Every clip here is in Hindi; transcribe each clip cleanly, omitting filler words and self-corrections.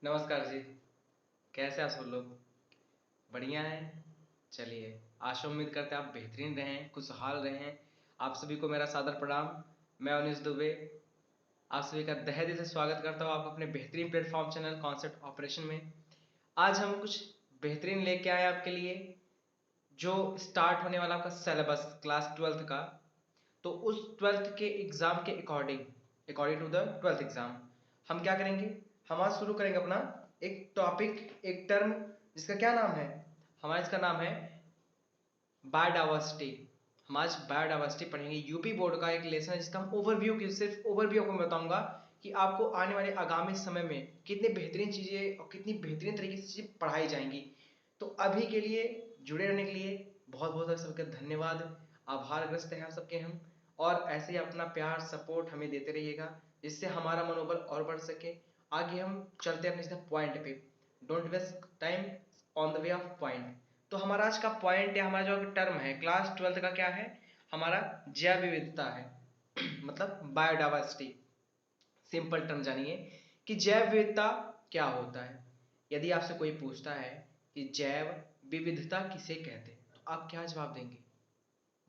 नमस्कार जी। कैसे आप सब लोग? बढ़िया हैं? चलिए, आशा उम्मीद करते हैं आप बेहतरीन रहें, खुशहाल रहें। आप सभी को मेरा सादर प्रणाम। मैं अनीश दुबे आप सभी का तहे दिल से स्वागत करता हूँ आप अपने बेहतरीन प्लेटफॉर्म चैनल कॉन्सेप्ट ऑपरेशन में। आज हम कुछ बेहतरीन लेके आए आपके लिए, जो स्टार्ट होने वाला आपका सिलेबस क्लास 12th का। तो उस 12th के एग्ज़ाम के according according to the 12th exam हम क्या करेंगे? हम आज शुरू करेंगे अपना एक टॉपिक, एक टर्म जिसका क्या नाम है? हमारा इसका नाम है बायोडाइवर्सिटी। हम आज बायोडाइवर्सिटी पढ़ेंगे। यूपी बोर्ड का एक लेसन है जिसका हम ओवरव्यू की सिर्फ ओवरव्यू आपको मैं बताऊंगा कि आपको आने वाले आगामी समय में कितनी बेहतरीन चीज़ें और कितनी बेहतरीन तरीके से चीज़ें पढ़ाई जाएंगी। तो अभी के लिए जुड़े रहने के लिए बहुत बहुत सबका धन्यवाद। आभारग्रस्त हैं आप सबके हम। और ऐसे ही अपना प्यार सपोर्ट हमें देते रहिएगा जिससे हमारा मनोबल और बढ़ सके। आगे हम चलते हैं अपने सीधा पॉइंट पे। Don't waste time on the way of point. तो हमारा आज का पॉइंट या हमारा जो टर्म है क्लास 12th का क्या है? हमारा जैव विविधता है मतलब बायोडाइवर्सिटी। सिंपल टर्म जानिए कि जैव विविधता क्या होता है। यदि आपसे कोई पूछता है कि जैव विविधता किसे कहते हैं तो आप क्या जवाब देंगे?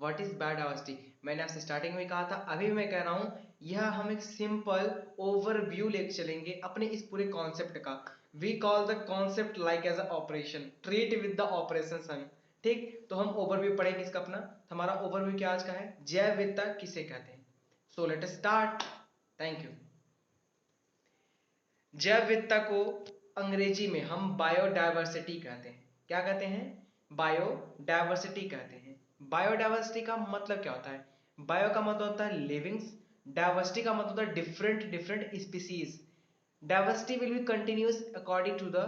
What is biodiversity? मैंने आपसे स्टार्टिंग में कहा था, अभी भी मैं कह रहा हूं, यह हम एक सिंपल ओवरव्यू लेके चलेंगे अपने इस पूरे कॉन्सेप्ट का। We call the concept like as a operation, treat with the operation sun. ठीक, तो हम ओवरव्यू पढ़ेंगे इसका अपना। हमारा ओवरव्यू क्या आज का है? जैव विविधता किसे कहते हैं। So let us start. Thank you. जैव विविधता को अंग्रेजी में हम बायोडायवर्सिटी कहते हैं। क्या कहते हैं? बायोडायवर्सिटी कहते हैं। बायोडायवर्सिटी का मतलब क्या होता है? बायो का मतलब होता है लिविंग्स, डायवर्सिटी का मतलब होता है different different species. Diversity will be continuous according to the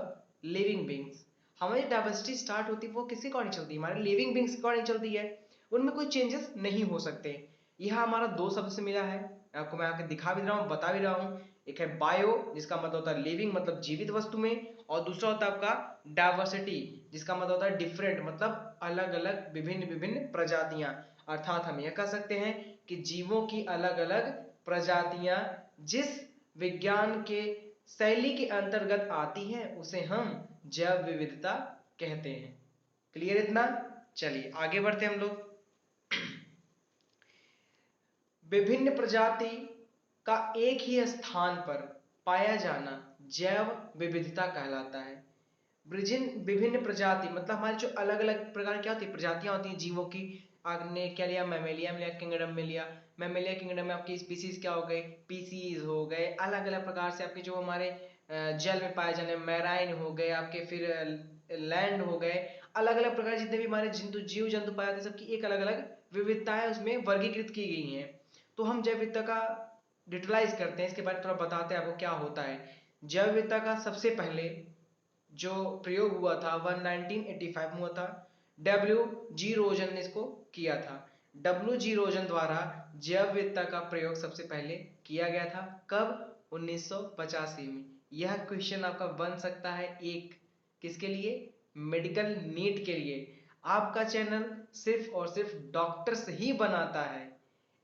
living beings. हमारी डायवर्सिटी स्टार्ट होती है वो किसके अकॉर्डिंग चलती है? हमारे लिविंग बींग्स के अकॉर्डिंग चलती है। उनमें कोई चेंजेस नहीं हो सकते। यह हमारा दो शब्द से मिला है। आपको मैं आके दिखा भी रहा हूँ, बता भी रहा हूँ। एक है बायो जिसका मतलब होता है लिविंग मतलब जीवित वस्तु में, और दूसरा होता है आपका डायवर्सिटी जिसका मतलब होता है डिफरेंट मतलब अलग अलग विभिन्न विभिन्न प्रजातियां। अर्थात हम यह कह सकते हैं कि जीवों की अलग अलग प्रजातियां जिस विज्ञान के शैली के अंतर्गत आती हैं उसे हम जैव विविधता कहते हैं। क्लियर इतना? चलिए आगे बढ़ते हैं हम लोग। विभिन्न प्रजाति का एक ही स्थान पर पाया जाना जैव विविधता कहलाता है। विभिन्न प्रजाति मतलब हमारे जो अलग अलग प्रकार क्या होती है, प्रजातियां होती हैं जीवों की। आपने क्या लिया? मैमेलिया में लिया, किंगडम में लिया। मैमेलिया किंगडम में आपकी स्पीसीज क्या हो गए? पीसीज हो गए। अलग अलग प्रकार से आपके जो हमारे जल में पाए जाने मैराइन हो गए, आपके फिर लैंड हो गए। अलग अलग प्रकार जितने भी हमारे जंतु जीव जंतु पाए जाते हैं सबकी एक अलग अलग विविधताएं उसमें वर्गीकृत की गई हैं। तो हम जैव विविधता का डिटेलाइज करते हैं, इसके बारे में थोड़ा बताते हैं आपको क्या होता है। जैव विविधता का सबसे पहले जो प्रयोग हुआ था वह 1985 में हुआ था। डब्ल्यू जी रोजन ने इसको किया था। डब्ल्यू जी रोजन द्वारा जैव विविधता का प्रयोग सबसे पहले किया गया था। कब? 1985 में। यह क्वेश्चन आपका बन सकता है एक किसके लिए? मेडिकल नीट के लिए। आपका चैनल सिर्फ और सिर्फ डॉक्टर्स ही बनाता है।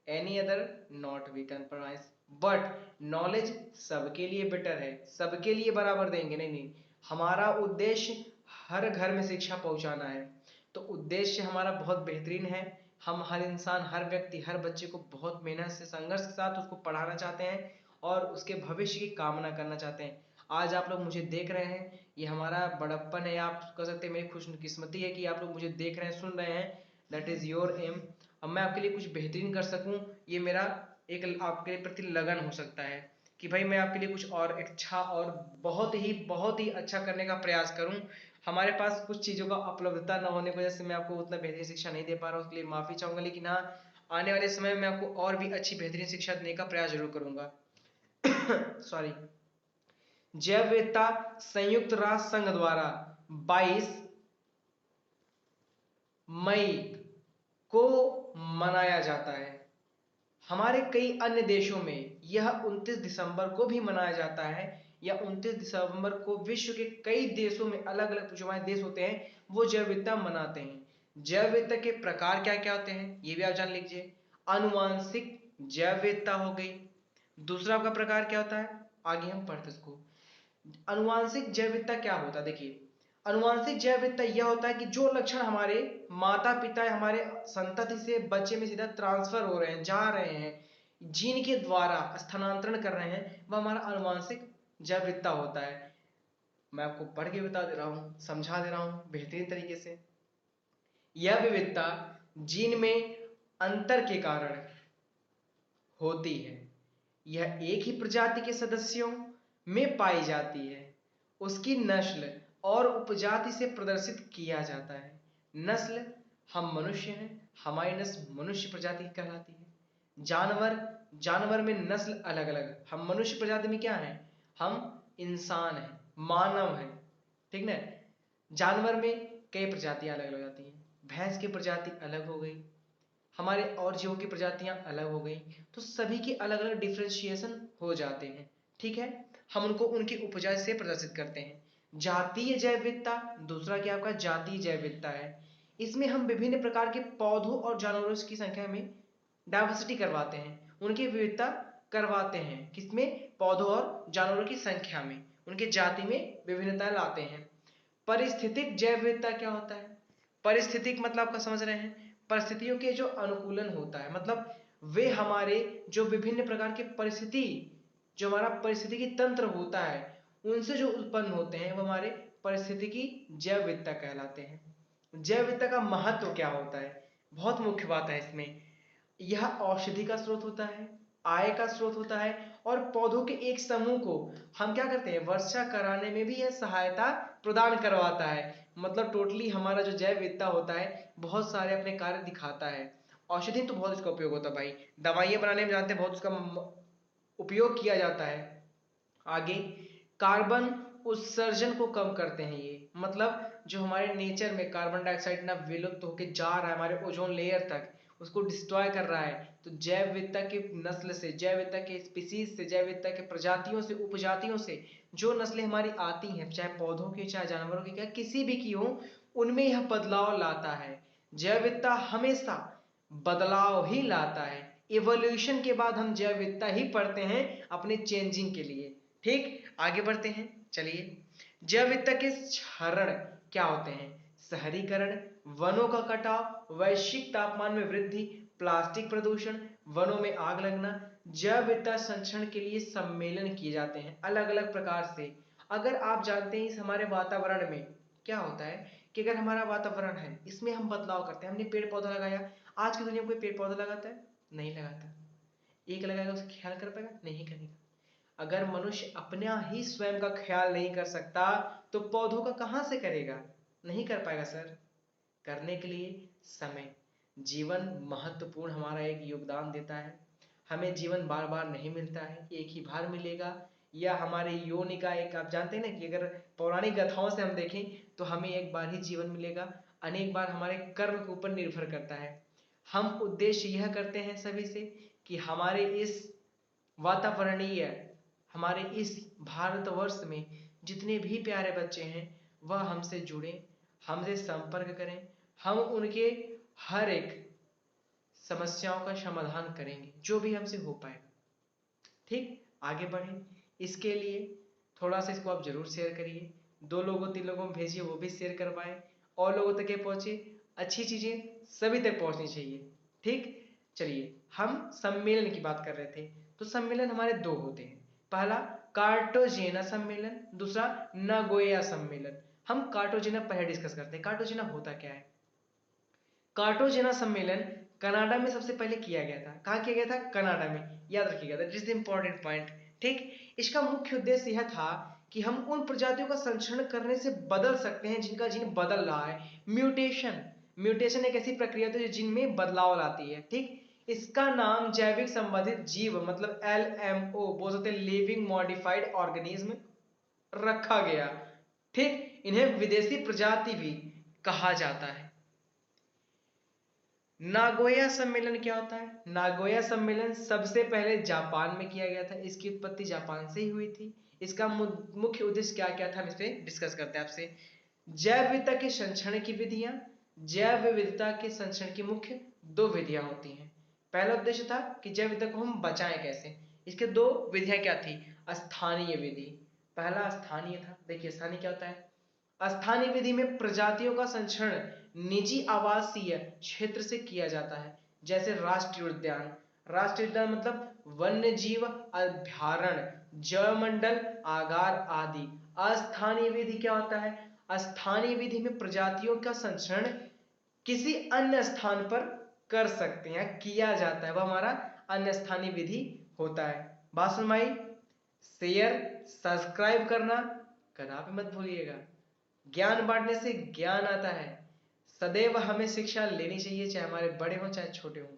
Any other not we compromise. But knowledge सबके लिए बेटर है, सबके लिए बराबर देंगे। नहीं नहीं, हमारा उद्देश्य हर घर में शिक्षा पहुंचाना है। तो उद्देश्य हमारा बहुत बेहतरीन है। हम हर इंसान हर व्यक्ति हर बच्चे को बहुत मेहनत से संघर्ष के साथ उसको पढ़ाना चाहते हैं और उसके भविष्य की कामना करना चाहते हैं। आज आप लोग मुझे देख रहे हैं, ये हमारा बड़प्पन है, आप कह सकते हैं मेरी खुशकिस्मती है कि आप लोग मुझे देख रहे हैं सुन रहे हैं। That is your aim. अब मैं आपके लिए कुछ बेहतरीन कर सकूं, ये मेरा एक आपके प्रति लगन हो सकता है कि भाई मैं आपके लिए कुछ और अच्छा और बहुत ही अच्छा करने का प्रयास करूं। हमारे पास कुछ चीज़ों का उपलब्धता न होने की वजह से मैं आपको उतना बेहतरीन शिक्षा नहीं दे पा रहा हूं, उसके लिए माफ़ी चाहूंगा। लेकिन हाँ, आने वाले समय में आपको और भी अच्छी बेहतरीन शिक्षा देने का प्रयास जरूर करूंगा। सॉरी। जैव विविधता संयुक्त राष्ट्र संघ द्वारा 22 मई को मनाया जाता है। हमारे कई अन्य देशों में यह 29 दिसंबर को भी मनाया जाता है, या 29 दिसंबर को विश्व के कई देशों में अलग अलग जो हमारे देश होते हैं वो जैव विविधता मनाते हैं। जैव विविधता के प्रकार क्या क्या होते हैं ये भी आप जान लीजिए। अनुवांशिक जैव विविधता हो गई। दूसरा आपका प्रकार क्या होता है? आगे हम पढ़ते इसको। अनुवांशिक जैव विविधता क्या होता है? देखिए, अनुवांशिक जैव विविधता यह होता है कि जो लक्षण हमारे माता पिता या हमारे संतति से बच्चे में सीधा ट्रांसफर हो रहे हैं, जा रहे हैं, जीन के द्वारा स्थानांतरण कर रहे हैं, वह हमारा अनुवांशिक जैव विविधता होता है। मैं आपको पढ़ के बता दे रहा हूँ, समझा दे रहा हूँ बेहतरीन तरीके से। यह विविधता जीन में अंतर के कारण होती है। यह एक ही प्रजाति के सदस्यों में पाई जाती है। उसकी नस्ल और उपजाति से प्रदर्शित किया जाता है। नस्ल, हम मनुष्य हैं, हमारी नस्ल मनुष्य प्रजाति कहलाती है। जानवर में नस्ल अलग अलग, हम मनुष्य प्रजाति में क्या है? हम इंसान हैं, मानव हैं, ठीक ना। जानवर में कई प्रजातियां अलग अलग आती हैं। भैंस की प्रजाति अलग हो गई, हमारे और जीवों की प्रजातियां अलग हो गई, तो सभी की अलग अलग डिफ्रेंशिएशन हो जाते हैं, ठीक है। हम उनको उनकी उपजाति से प्रदर्शित करते हैं। जातीय जैव विविधता, दूसरा क्या आपका जातीय जैव विविधता है। इसमें हम विभिन्न प्रकार के पौधों और जानवरों की संख्या में डाइवर्सिटी करवाते हैं, उनकी विविधता करवाते हैं। किसमें? पौधों और जानवरों की संख्या में, उनके जाति में विभिन्नता लाते हैं। परिस्थितिक जैव विविधता क्या होता है? परिस्थितिक मतलब आपका समझ रहे हैं, परिस्थितियों के जो अनुकूलन होता है, मतलब वे हमारे जो विभिन्न प्रकार के परिस्थिति, जो हमारा परिस्थितिकी तंत्र होता है, उनसे जो उत्पन्न होते हैं, वो हमारे परिस्थितिकी जैव विविधता कहलाते हैं। जैव विविधता का महत्व क्या होता है? बहुत मुख्य बात है इसमें। यह औषधि का स्रोत होता है, आय का स्रोत होता है, और पौधों के एक समूह को हम क्या करते हैं? वर्षा कराने में भी यह सहायता प्रदान करवाता है। मतलब टोटली हमारा जो जैव विविधता होता है, बहुत सारे अपने कार्य दिखाता है। औषधि तो बहुत इसका उपयोग होता है भाई, दवाइयां बनाने में जानते हैं बहुत उसका उपयोग किया जाता है। आगे, कार्बन उत्सर्जन को कम करते हैं ये, मतलब जो हमारे नेचर में कार्बन डाइऑक्साइड ना विलुप्त होकर जा रहा है हमारे ओजोन लेयर तक, उसको डिस्ट्रॉय कर रहा है। तो जैव विविधता की नस्ल से, जैव विविधता के स्पीसीज से, जैव विविधता के प्रजातियों से, उपजातियों से जो नस्लें हमारी आती हैं, चाहे पौधों की, चाहे जानवरों की, क्या किसी भी की हो, उनमें यह बदलाव लाता है। जैव विविधता हमेशा बदलाव ही लाता है। इवोल्यूशन के बाद हम जैव विविधता ही पढ़ते हैं अपने चेंजिंग के लिए, ठीक। आगे बढ़ते हैं, चलिए। जैव विविधता के क्षरण क्या होते हैं? शहरीकरण, वनों का कटाव, वैश्विक तापमान में वृद्धि, प्लास्टिक प्रदूषण, वनों में आग लगना। जैव विविधता संरक्षण के लिए सम्मेलन किए जाते हैं अलग अलग प्रकार से। अगर आप जानते हैं इस हमारे वातावरण में क्या होता है कि अगर हमारा वातावरण है, इसमें हम बदलाव करते हैं, हमने पेड़ पौधा लगाया, आज की दुनिया में कोई पेड़ पौधा लगाता है? नहीं लगाता। एक लगाएगा उसे ख्याल कर पाएगा? नहीं करेगा। अगर मनुष्य अपना ही स्वयं का ख्याल नहीं कर सकता तो पौधों का कहां से करेगा? नहीं कर पाएगा सर। करने के लिए समय, जीवन महत्वपूर्ण हमारा एक योगदान देता है। हमें जीवन बार बार नहीं मिलता है, एक ही बार मिलेगा। या हमारे योनि का एक, आप जानते हैं ना कि अगर पौराणिक गाथाओं से हम देखें तो हमें एक बार ही जीवन मिलेगा, अनेक बार हमारे कर्म के ऊपर निर्भर करता है। हम उद्देश्य यह करते हैं सभी से कि हमारे इस वातावरणीय, हमारे इस भारतवर्ष में जितने भी प्यारे बच्चे हैं वह हमसे जुड़े, हमसे संपर्क करें, हम उनके हर एक समस्याओं का समाधान करेंगे जो भी हमसे हो पाएगा, ठीक। आगे बढ़ें, इसके लिए थोड़ा सा इसको आप जरूर शेयर करिए, 2 लोगों 3 लोगों में भेजिए, वो भी शेयर करवाएं, और लोगों तक ये पहुंचे। अच्छी चीजें सभी तक पहुंचनी चाहिए, ठीक। चलिए, हम सम्मेलन की बात कर रहे थे, तो सम्मेलन हमारे 2 होते हैं। पहला कार्टोजेना सम्मेलन, दूसरा नागोया सम्मेलन। हम कार्टोजेना पहले डिस्कस करते हैं। कार्टोजेना होता क्या है? कार्टोजेना सम्मेलन कनाडा में सबसे पहले किया गया था। कहाँ किया गया था? कनाडा में, याद रखिएगा, that is the important point, ठीक। इसका मुख्य उद्देश्य यह था कि हम उन प्रजातियों का संरक्षण करने से बदल सकते हैं जिनका जीन बदल रहा है। म्यूटेशन, म्यूटेशन एक ऐसी प्रक्रिया होती है जो जीन में बदलाव लाती है, ठीक। इसका नाम जैविक संबंधित जीव, मतलब LMO बोल सकते हैं, लिविंग मॉडिफाइड ऑर्गेनिज्म, रखा गया, ठीक। इन्हें विदेशी प्रजाति भी कहा जाता है। नागोया सम्मेलन क्या होता है? नागोया सम्मेलन सबसे पहले जापान में किया गया था, इसकी उत्पत्ति जापान से ही हुई थी। इसका मुख्य उद्देश्य क्या क्या था, हम इस पे डिस्कस करते हैं आपसे। जैव विविधता के संरक्षण की विधियां, जैव विविधता के संरक्षण की मुख्य 2 विधियां होती हैं। पहला उद्देश्य था कि जैव विविधता को हम बचाएं कैसे, इसके 2 विधियां क्या थी? स्थानीय विधि, पहला स्थानीय था। देखिए स्थानीय क्या होता है? स्थानीय विधि में प्रजातियों का संरक्षण निजी आवासीय क्षेत्र से किया जाता है, जैसे राष्ट्रीय उद्यान। राष्ट्रीय उद्यान मतलब वन्य जीव अभयारण्य, जैवमंडल, आगार आदि। अस्थानीय विधि क्या होता है? स्थानीय विधि में प्रजातियों का संरक्षण किसी अन्य स्थान पर कर सकते हैं, किया जाता है, वह हमारा अन्य स्थानीय विधि होता है। बात समझ में आई? शेयर सब्सक्राइब करना कदापि मत भूलिएगा। ज्ञान बांटने से ज्ञान आता है। सदैव हमें शिक्षा लेनी चाहिए, चाहे हमारे बड़े हों चाहे छोटे हों।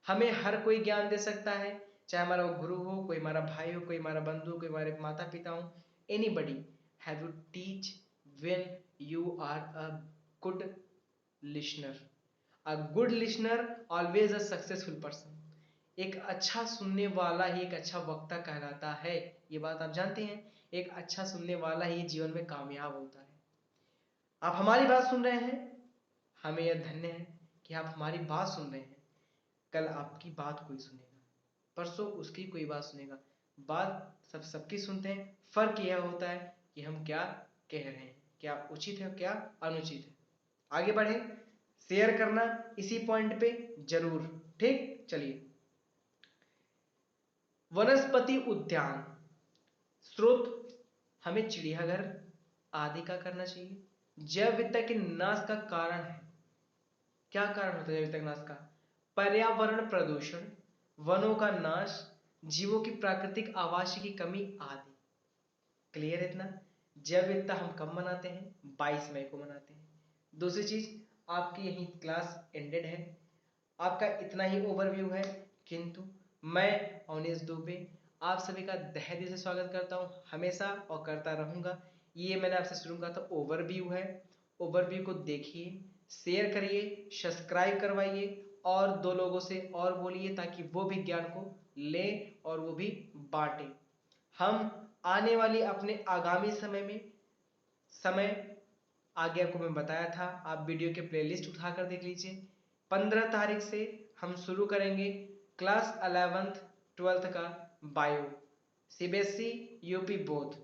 हमें हर कोई ज्ञान दे सकता है, चाहे हमारा गुरु हो, कोई हमारा भाई हो, कोई हमारा बंधु, कोई हमारे माता पिता हो। Anybody have to teach when you are a good listener. A good listener always a successful person. एक अच्छा सुनने वाला ही एक अच्छा वक्ता कहलाता है। ये बात आप जानते हैं? एक अच्छा सुनने वाला ही जीवन में कामयाब होता है। आप हमारी बात सुन रहे हैं, हमें यह धन्य है कि आप हमारी बात सुन रहे हैं। कल आपकी बात कोई सुनेगा, परसों उसकी कोई बात सुनेगा। बात सबकी सुनते हैं। फर्क यह होता है कि हम क्या कह रहे हैं, क्या उचित है क्या अनुचित है। आगे बढ़े, शेयर करना इसी पॉइंट पे जरूर। ठीक, चलिए। वनस्पति उद्यान स्रोत हमें चिड़ियाघर आदि का करना चाहिए। जैव विविधता के नाश का कारण है, क्या कारण होता है जैव विविधता के नाश का? पर्यावरण प्रदूषण, वनों का नाश, जीवों की प्राकृतिक आवास की कमी आदि। क्लियर है इतना? जैव विविधता हम कब मनाते हैं? 22 मई को मनाते हैं। दूसरी चीज, आपकी यही क्लास एंडेड है, आपका इतना ही ओवरव्यू है, किंतु मैं अवनीश दुबे आप सभी का तहे दिल से स्वागत करता हूं हमेशा और करता रहूंगा। ये मैंने आपसे शुरू कहा था, ओवरव्यू है। ओवरव्यू को देखिए, शेयर करिए, सब्सक्राइब करवाइए और 2 लोगों से और बोलिए ताकि वो भी ज्ञान को ले और वो भी बांटे। हम आने वाली अपने आगामी समय आगे आपको मैं बताया था, आप वीडियो के प्लेलिस्ट उठाकर देख लीजिए। 15 तारीख से हम शुरू करेंगे क्लास 11th 12th का बायो, सीबीएसई यूपी बोथ।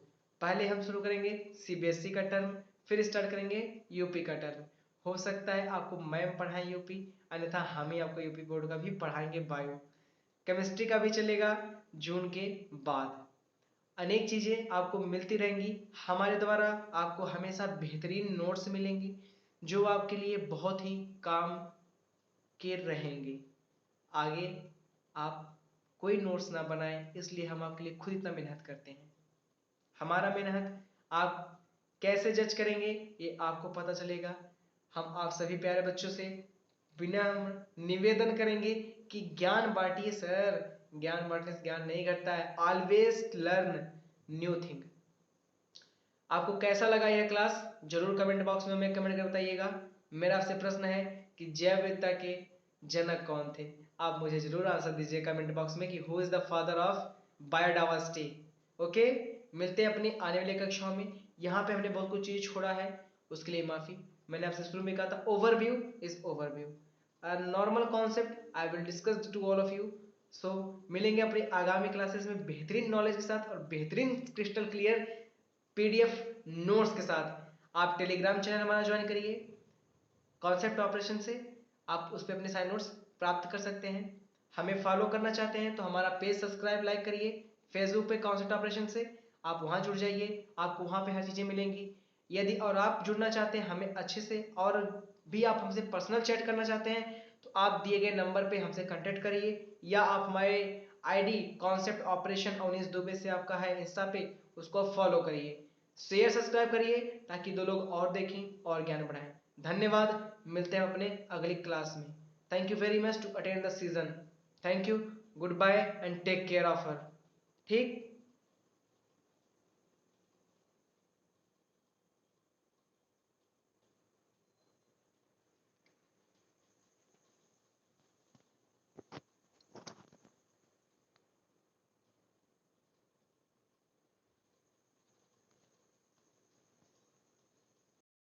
पहले हम शुरू करेंगे सीबीएसई का टर्म, फिर स्टार्ट करेंगे यूपी का टर्म। हो सकता है आपको मैम पढ़ाएं यूपी, अन्यथा हम ही आपको यूपी बोर्ड का भी पढ़ाएंगे बायो। केमिस्ट्री का भी चलेगा जून के बाद। अनेक चीज़ें आपको मिलती रहेंगी हमारे द्वारा। आपको हमेशा बेहतरीन नोट्स मिलेंगे जो आपके लिए बहुत ही काम के रहेंगे। आगे आप कोई नोट्स ना बनाएं, इसलिए हम आपके लिए खुद इतना मेहनत करते हैं। हमारा मेहनत आप कैसे जज करेंगे ये आपको पता चलेगा। हम आप सभी प्यारे बच्चों से विनम्र निवेदन करेंगे कि ज्ञान बांटिए सर। ज्ञान बांटने से ज्ञान नहीं घटता है। Always learn new thing. आपको कैसा लगा यह क्लास जरूर कमेंट बॉक्स में हमें कमेंट कर बताइएगा। मेरा आपसे प्रश्न है कि जैव विविधता के जनक कौन थे? आप मुझे जरूर आंसर दीजिए कमेंट बॉक्स में कि who is the father of biodiversity. Okay, मिलते हैं अपनी आने वाली कक्षाओं में। यहाँ पे हमने बहुत कुछ चीज छोड़ा है, उसके लिए माफी। मैंने आपसे शुरू में कहा था overview is overview, normal concept I will discuss to all of you. So मिलेंगे अपनी आगामी क्लासेस में बेहतरीन नॉलेज के साथ और बेहतरीन क्रिस्टल क्लियर पीडीएफ नोट्स के साथ। आप टेलीग्राम चैनल हमारा ज्वाइन करिए कॉन्सेप्ट ऑपरेशन से, आप उस पर अपने सारे नोट्स प्राप्त कर सकते हैं। हमें फॉलो करना चाहते हैं तो हमारा पेज सब्सक्राइब लाइक करिए फेसबुक पे कॉन्सेप्ट ऑपरेशन से, आप वहां जुड़ जाइए, आपको वहां पे हर चीजें मिलेंगी। यदि और आप जुड़ना चाहते हैं हमें अच्छे से और भी आप हमसे पर्सनल चैट करना चाहते हैं तो आप दिए गए नंबर पे हमसे कांटेक्ट करिए, या आप हमारे ID concept operation Avnish Dubey से आपका है इंस्टा पे, उसको फॉलो करिए, शेयर सब्सक्राइब करिए ताकि 2 लोग और देखें और ज्ञान बढ़ाएं। धन्यवाद, मिलते हैं अपने अगली क्लास में। Thank you very much to attend the season. Thank you, goodbye and take care of her. ठीक।